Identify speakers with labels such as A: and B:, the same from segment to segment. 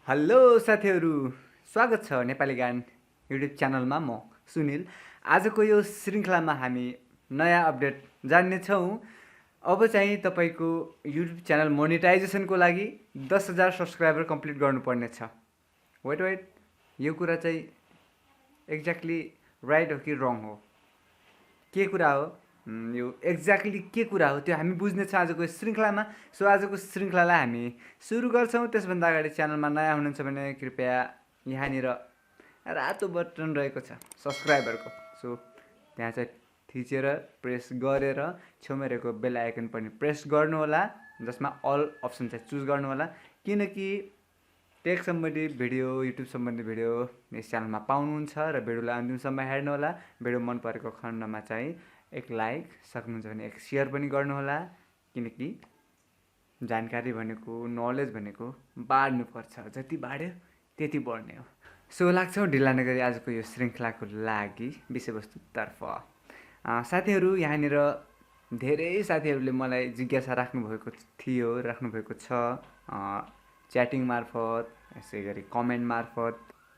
A: Hello साथीहरू, स्वागत छ नेपाली गान युट्युब च्यानलमा। म सुनिल। आजको यो श्रृङ्खलामा हामी नयाँ अपडेट जान्नेछौँ। अब चाहिँ तपाईँको युट्युब च्यानल मोनेटाइजेसनको लागि 10,000 सब्सक्राइबर कम्प्लिट गर्नुपर्ने छ। वेट, यो कुरा चाहिँ एक्ज्याक्टली राइट हो कि रङ हो? के कुरा हो यो एक्ज्याक्टली के कुरा हो त्यो हामी बुझ्नेछौँ आजको श्रृङ्खलामा। सो आजको श्रृङ्खलालाई हामी सुरु गर्छौँ। त्यसभन्दा अगाडि च्यानलमा नयाँ हुनुहुन्छ भने कृपया यहाँनिर रातो बटन रहेको छ सब्सक्राइबरको, सो त्यहाँ चाहिँ थिचेर प्रेस गरेर छेउमा रहेको बेल आइकन पनि प्रेस गर्नुहोला, जसमा अल अप्सन चाहिँ चुज गर्नुहोला। किनकि टेक सम्बन्धी भिडियो, युट्युब सम्बन्धी भिडियो यस च्यानलमा पाउनुहुन्छ र भिडियोलाई अन्तिमसम्म हेर्नुहोला। भिडियो मन परेको खण्डमा चाहिँ एक लाइक, सक्नुहुन्छ भने एक सेयर पनि गर्नुहोला। किनकि जानकारी भनेको, नलेज भनेको बाँड्नुपर्छ, जति बाँड्यो त्यति बढ्ने हो। सो लाग्छौँ ढिला नगरी आजको यो श्रृङ्खलाको लागि विषयवस्तुतर्फ। साथीहरू, यहाँनिर धेरै साथीहरूले मलाई जिज्ञासा राख्नुभएको छ च्याटिङ मार्फत, यसै गरी कमेन्ट मार्फत,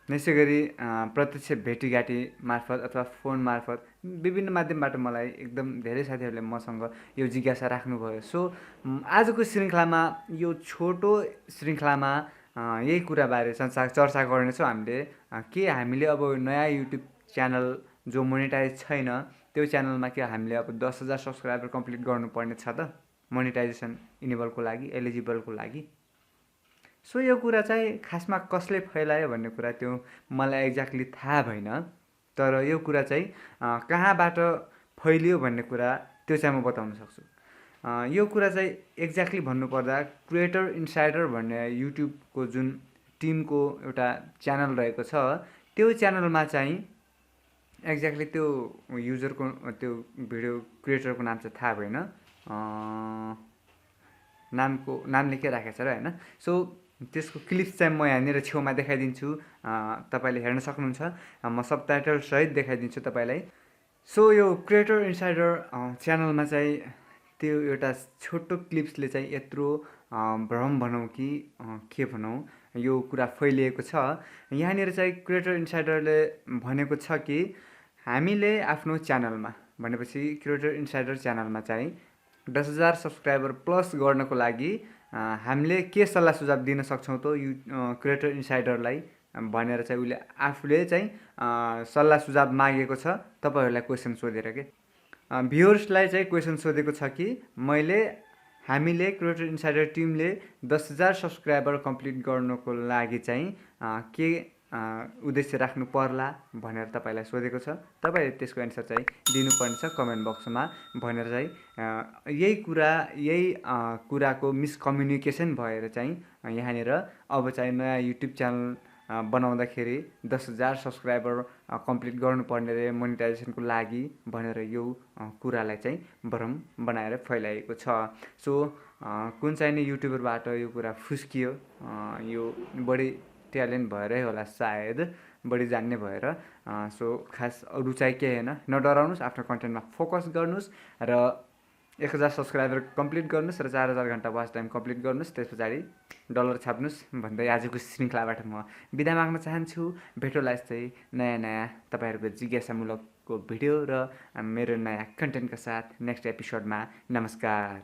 A: यसै गरी प्रत्यक्ष भेटीघाटी मार्फत अथवा फोन मार्फत विभिन्न माध्यमबाट मलाई एकदम धेरै साथीहरूले मसँग यो जिज्ञासा राख्नुभयो। सो आजको श्रृङ्खलामा, यो छोटो श्रृङ्खलामा यही कुराबारे चर्चा गर्नेछौँ हामीले अब नयाँ युट्युब च्यानल जो मोनेटाइज छैन त्यो च्यानलमा के हामीले अब 10,000 सब्सक्राइबर कम्प्लिट गर्नुपर्ने छ त मोनेटाइजेसन इनेबलको लागि, एलिजिबलको लागि। सो यो कुरा चाहिँ खासमा कसले फैलायो भन्ने कुरा त्यो मलाई एक्ज्याक्टली थाहा भएन, तर यो कुरा चाहिँ कहाँबाट फैलियो भन्ने कुरा त्यो चाहिँ म बताउन सक्छु। यो कुरा चाहिँ एक्ज्याक्टली भन्नुपर्दा क्रिएटर इनसाइडर भन्ने युट्युबको जुन टिमको एउटा च्यानल रहेको छ, त्यो च्यानलमा चाहिँ एक्ज्याक्टली त्यो युजरको, त्यो भिडियो क्रिएटरको नाम चाहिँ थाहा भएन, नामले के राखेको छ र होइन। सो त्यसको क्लिप्स चाहिँ म यहाँनिर छेउमा देखाइदिन्छु, तपाईँले हेर्न सक्नुहुन्छ। म सबटाइटल सहित देखाइदिन्छु तपाईँलाई। सो यो क्रिएटर इनसाइडर च्यानलमा चाहिँ त्यो एउटा छोटो क्लिप्सले चाहिँ यत्रो भ्रम भनौँ कि के भनौँ, यो कुरा फैलिएको छ। यहाँनिर चाहिँ क्रिएटर इनसाइडरले भनेको छ कि हामीले आफ्नो च्यानलमा, भनेपछि क्रिएटर इनसाइडर च्यानलमा चाहिँ 10,000 सब्सक्राइबर प्लस गर्नको लागि हामीले के सल्लाह सुझाव दिन सक्छौँ त क्रिएटर इनसाइडरलाई भनेर चाहिँ उसले आफूले चाहिँ सल्लाह सुझाव मागेको छ तपाईँहरूलाई क्वेसन सोधेर के। भ्युअर्सलाई चाहिँ क्वेसन सोधेको छ कि हामीले क्रिएटर इनसाइडर टिमले 10,000 सब्सक्राइबर कम्प्लिट गर्नको लागि चाहिँ के उद्देश्य राख्नु पर्ला भनेर तपाईँलाई सोधेको छ। तपाईँले त्यसको एन्सर चाहिँ दिनुपर्ने छ कमेन्ट बक्समा भनेर चाहिँ यही कुराको मिसकम्युनिकेसन भएर चाहिँ यहाँनिर अब चाहिँ नयाँ युट्युब च्यानल बनाउँदाखेरि 10,000 सब्सक्राइबर कम्प्लिट गर्नुपर्ने रे मोनेटाइजेसनको लागि भनेर यो कुरालाई चाहिँ भ्रम बनाएर फैलाइएको छ। सो कुन चाहिँ नि युट्युबरबाट यो कुरा फुस्कियो, यो बढी ट्यालेन्ट भएरै होला सायद, बढी जान्ने भएर। सो खास अरू चाहिँ के होइन, नडराउनुहोस्, आफ्नो कन्टेन्टमा फोकस गर्नुहोस् र 1,000 सब्सक्राइबर कम्प्लिट गर्नुहोस् र 4,000 घन्टा वाच टाइम कम्प्लिट गर्नुहोस्, त्यस पछाडि डलर छाप्नुहोस् भन्दै आजको श्रृङ्खलाबाट म बिदा माग्न चाहन्छु। भेटौँला यस्तै नयाँ तपाईँहरूको जिज्ञासामूलकको भिडियो र मेरो नयाँ कन्टेन्टका साथ नेक्स्ट एपिसोडमा। नमस्कार।